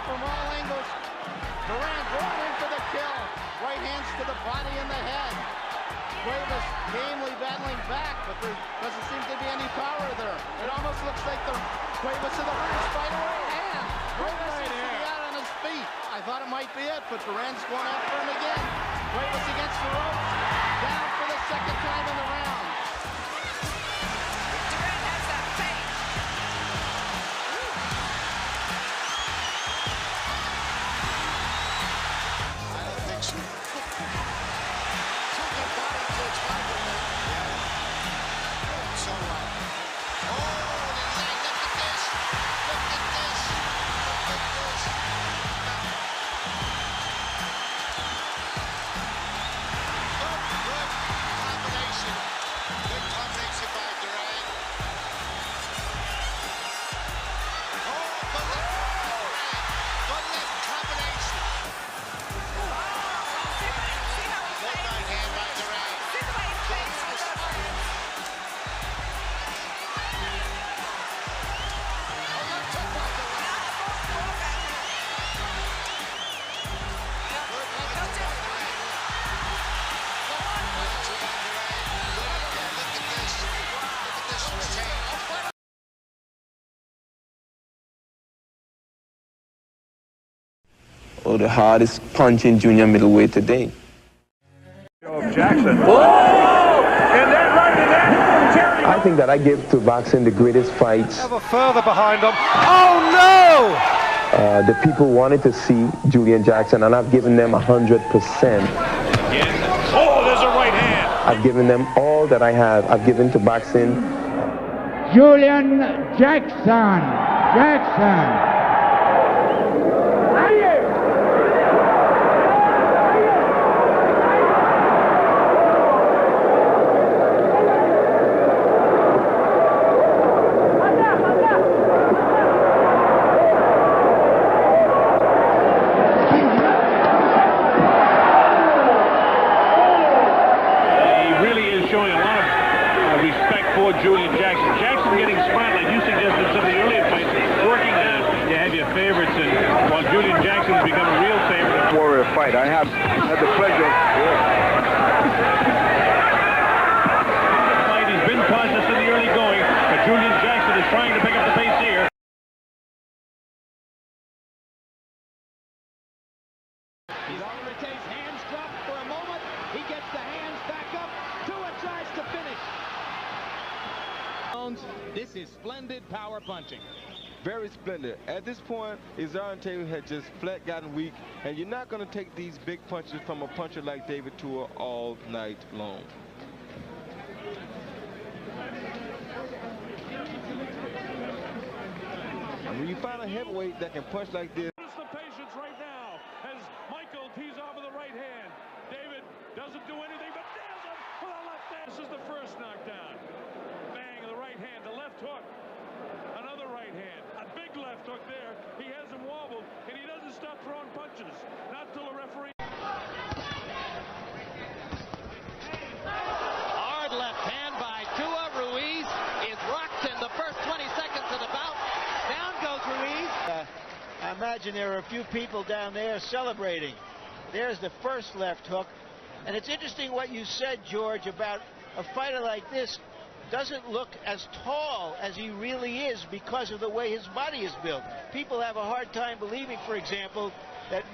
from all angles. Durán going in for the kill. Right hands to the body and the head. Cuevas gamely battling back, but there doesn't seem to be any power there. It almost looks like the Cuevas to the ring, spider right hand. Cuevas seems to be out on his feet. I thought it might be it, but Durán's going after him again. Cuevas against the ropes, down for the second time in the round. Durán has that face. I don't think so. Took a body kicks by Durán. So right. Oh, look at this. Look at this. Look at this. Good combination. Good combination by Durán. Oh, the left Durán. The left combination. Good right hand by Durán. See the way he faces that one. Left hook by Durán. Good right hook by Durán. Right to by Durán. Good again. Look at this. Look at this exchange. Or the hardest punch in junior middleweight today. Jackson. Whoa! And then right in there, Terry. I think that I give to boxing the greatest fights. Ever further behind him. Oh no! The people wanted to see Julian Jackson, and I've given them 100%. Again. Oh, there's a right hand. I've given them all that I have. I've given to boxing. Julian Jackson. He really is showing a lot of respect for Julian Jackson. Jackson getting smart, like you suggested in some of the earlier fights, working down. You have your favorites, and while Julian Jackson's become a real favorite. Warrior fight. I have had the pleasure. He's been cautious in the early going, but Julian Jackson is trying to pick up the pace here. He's on the case, hands dropped for a moment. He gets the hands back up. Tua tries to finish. This is splendid power punching. Very splendid. At this point, Deontay had just flat gotten weak, and you're not going to take these big punches from a puncher like David Tua all night long. And when you find a heavyweight that can punch like this. Notice the patience right now as Michael tees off with the right hand. David doesn't do anything but nails him with a left hand. This is the first knockdown. Bang, the right hand, the left hook. Another right hand, a big left hook there. He has him wobbled, and he doesn't stop throwing punches. Not till the referee. Hard left hand by Tua. Ruiz is rocked in the first 20 seconds of the bout. Down goes Ruiz. I imagine there are a few people down there celebrating. There's the first left hook. And it's interesting what you said, George, about a fighter like this doesn't look as tall as he really is because of the way his body is built. People have a hard time believing, for example, that...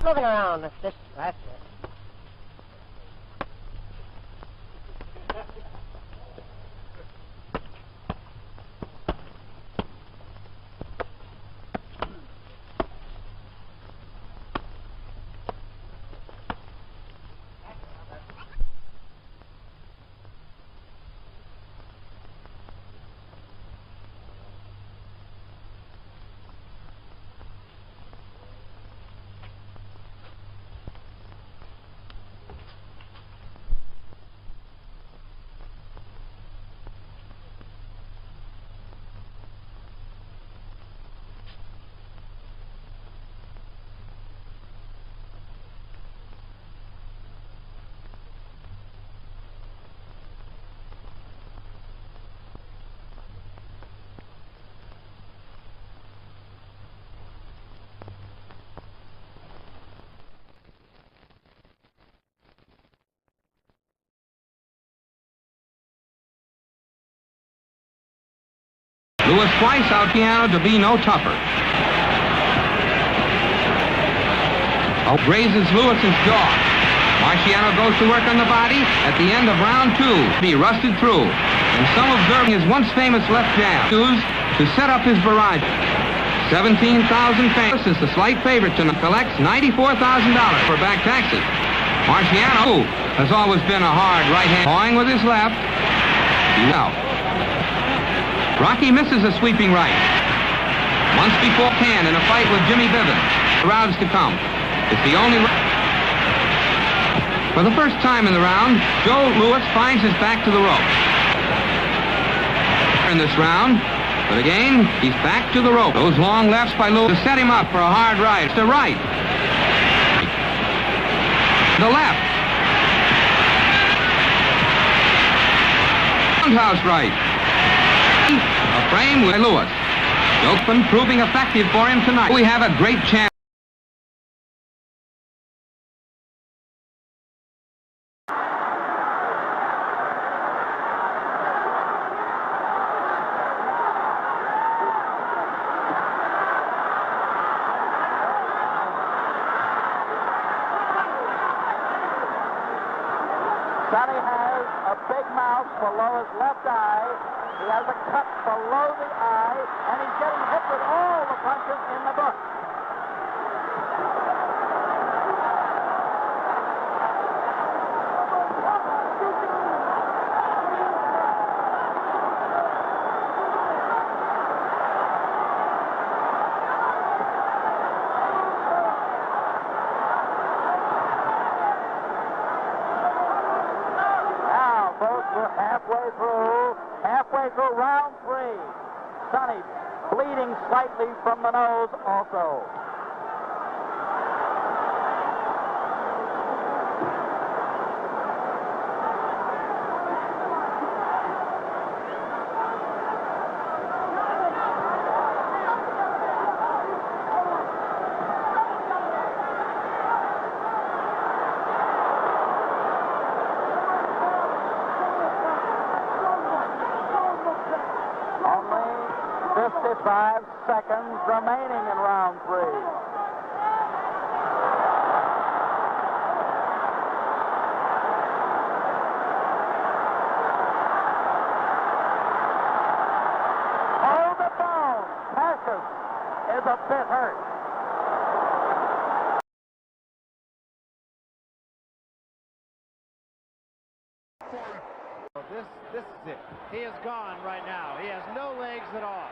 Moving around. That's it. Lewis twice out Marciano to be no tougher. Oh, grazes Lewis's jaw. Marciano goes to work on the body at the end of round 2. Be rusted through. And some observing his once famous left jab. Used to set up his barrage. 17,000 fans. This is the slight favorite to collects $94,000 for back taxes. Marciano has always been a hard right hand. Pawing with his left. Now. Rocky misses a sweeping right. Once before can in a fight with Jimmy Bivens. Rounds to come. It's the only... For the first time in the round, Joe Louis finds his back to the rope. In this round, but again, he's back to the rope. Those long lefts by Louis to set him up for a hard right. To right. The left. Roundhouse right. A frame with Louis. Open proving effective for him tonight. We have a great chance. Sonny has a big mouth below his left eye. He has a cut below the eye, and he's getting hit with all the punches in the book. Halfway through round 3. Sonny bleeding slightly from the nose also. Only 55 seconds remaining in round 3. Hold the bone. Cassius is a bit hurt. This is it. He is gone right now. He has no legs at all.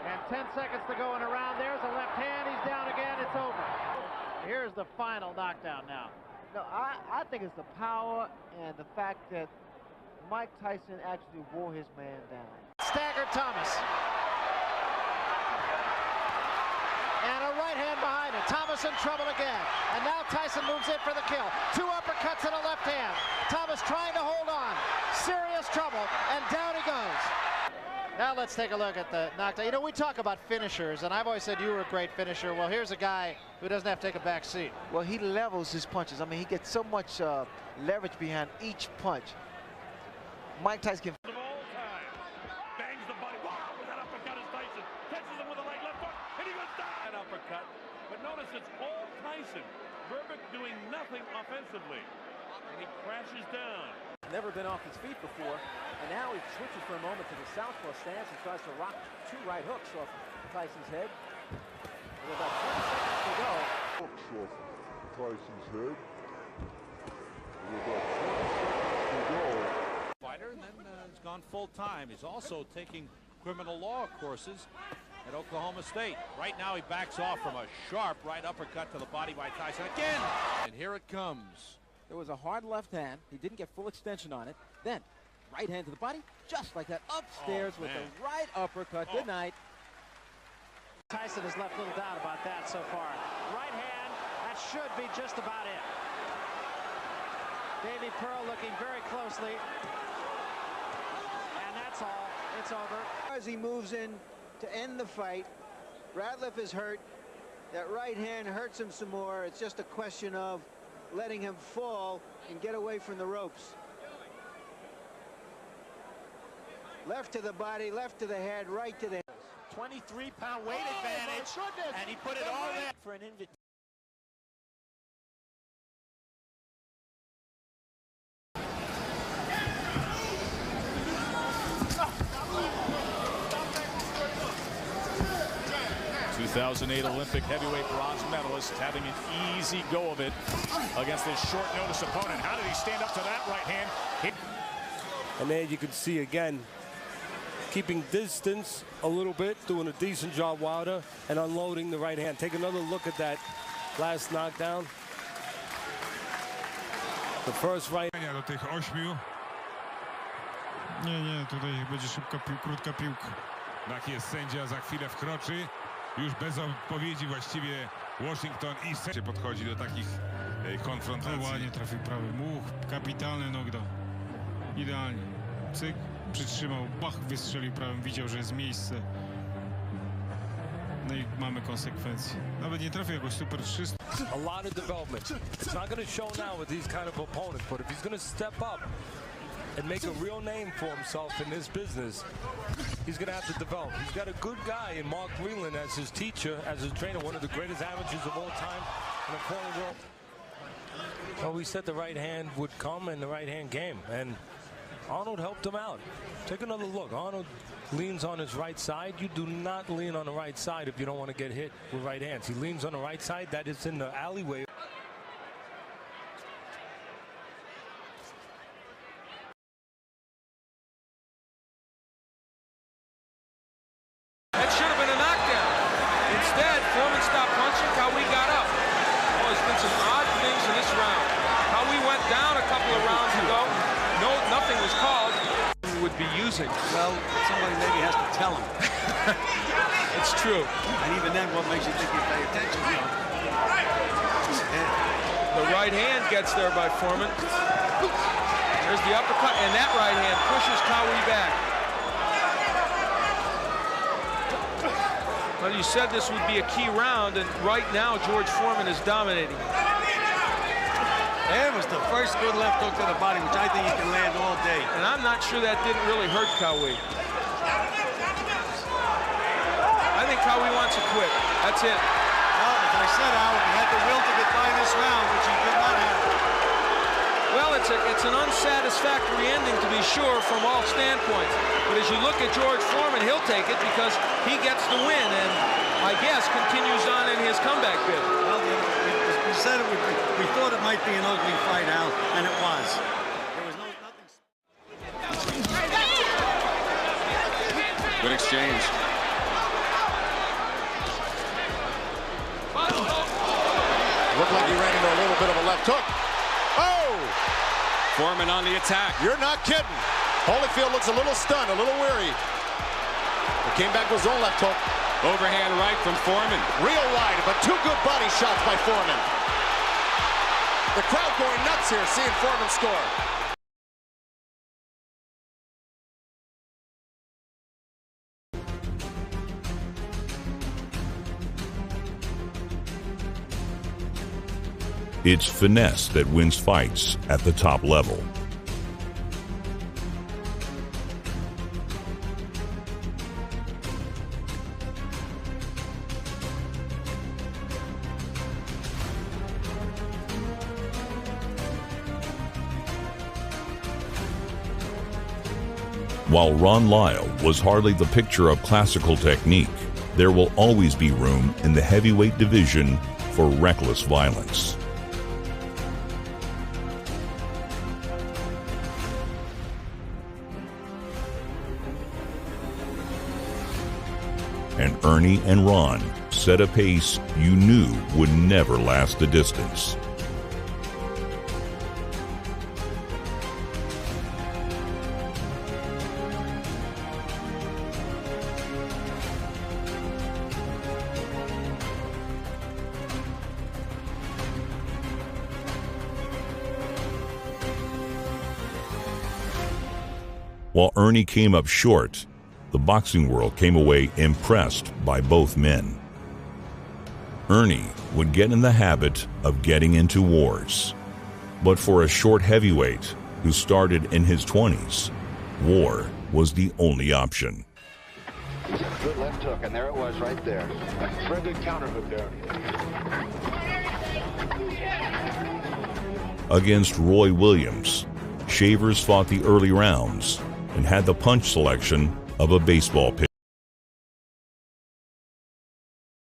And 10 seconds to go in a round. There's a left hand. He's down again. It's over. Here's the final knockdown now. No, I think it's the power and the fact that Mike Tyson actually wore his man down. Staggered Thomas. And a right hand behind it. Thomas in trouble again. And now Tyson moves in for the kill. 2 uppercuts and a left hand. Thomas trying to hold on. Serious trouble. And down he goes. Now let's take a look at the knockdown. You know, we talk about finishers, and I've always said you were a great finisher. Well, here's a guy who doesn't have to take a back seat. Well, he levels his punches. I mean, he gets so much leverage behind each punch. Mike Tyson can... Bangs the body. Wow, that uppercut is Tyson. Catches him with a right left hook, and he goes down. That uppercut. But notice it's all Tyson. Berbick doing nothing offensively. And he crashes down. Never been off his feet before, and now he switches for a moment to the southpaw stance and tries to rock 2 right hooks off Tyson's head. With about 20 seconds to go. Hooks off Tyson's head. With about 20 seconds to go. Fighter, and then he's gone full time. He's also taking criminal law courses at Oklahoma State. Right now he backs off from a sharp right uppercut to the body by Tyson again. And here it comes. There was a hard left hand. He didn't get full extension on it. Then, right hand to the body, just like that, upstairs with the right uppercut. Good night. Tyson has left little doubt about that so far. Right hand, that should be just about it. Davey Pearl looking very closely. And that's all. It's over. As he moves in to end the fight, Radcliffe is hurt. That right hand hurts him some more. It's just a question of letting him fall and get away from the ropes. Left to the body, left to the head, right to the... 23-pound weight advantage, and he put it all there for an invitation. ...2008 Olympic heavyweight bronze medalist having an easy go of it against this short notice opponent. How did he stand up to that right hand? And there you can see again, keeping distance a little bit, doing a decent job, Wilder, and unloading the right hand. Take another look at that last knockdown. The first right. Do tych 8. Nie, tutaj będzie krótka piłka. Tak jest, sędzia za chwilę wkroczy. Już bez odpowiedzi właściwie Washington i sędzia podchodzi do takich konfrontacji. Ładnie trafił prawy much, kapitalny knockdown. Idealnie. Cyk, przytrzymał, bach, wystrzelił prawym, widział, że jest miejsce. No i mamy konsekwencje. Nawet nie trafił jakoś super 300. A lot of development. It's not going to show now with these kind of opponents, but if he's going to step up and make a real name for himself in this business, he's going to have to develop. He's got a good guy in Mark Breland as his teacher, as his trainer, one of the greatest amateurs of all time in the corner world. Well, we said the right hand would come and the right hand came, and Arnold helped him out. Take another look. Arnold leans on his right side. You do not lean on the right side if you don't want to get hit with right hands. He leans on the right side. That is in the alleyway. That should have been a knockdown. Instead, Foreman stopped punching. Cowie got up. Oh, there's been some odd things in this round. Cowie went down a couple of rounds ago. No, nothing was called. Would be using. Well, somebody maybe has to tell him. It's true. And even then, what makes you think you pay attention? You know? The right hand gets there by Foreman. There's the uppercut, and that right hand pushes Cowie back. Well, you said this would be a key round, and right now George Foreman is dominating. That was the first good left hook to the body, which I think he can land all day. And I'm not sure that didn't really hurt Cowie. I think Cowie wants to quit. That's it. Well, as I said, Al, he had the will to get by this round, which he did not have. Well, it's an unsatisfactory ending, to be sure, from all standpoints. But as you look at George Foreman, he'll take it because he gets the win and, I guess, continues on in his comeback bid. Well, we said it would be, we thought it might be an ugly fight, Al, and it was. There was nothing. Good exchange. Looked like he ran into a little bit of a left hook. Oh! Foreman on the attack. You're not kidding. Holyfield looks a little stunned, a little weary. He came back with his own left hook. Overhand right from Foreman. Real wide, but two good body shots by Foreman. The crowd going nuts here, seeing Foreman score. It's finesse that wins fights at the top level. While Ron Lyle was hardly the picture of classical technique, there will always be room in the heavyweight division for reckless violence. And Ernie and Ron set a pace you knew would never last the distance. While Ernie came up short, the boxing world came away impressed by both men. Ernie would get in the habit of getting into wars. But for a short heavyweight who started in his 20s, war was the only option. Good left hook, and there it was right there. Very good counter hook there. Against Roy Williams, Shavers fought the early rounds and had the punch selection of a baseball pitcher.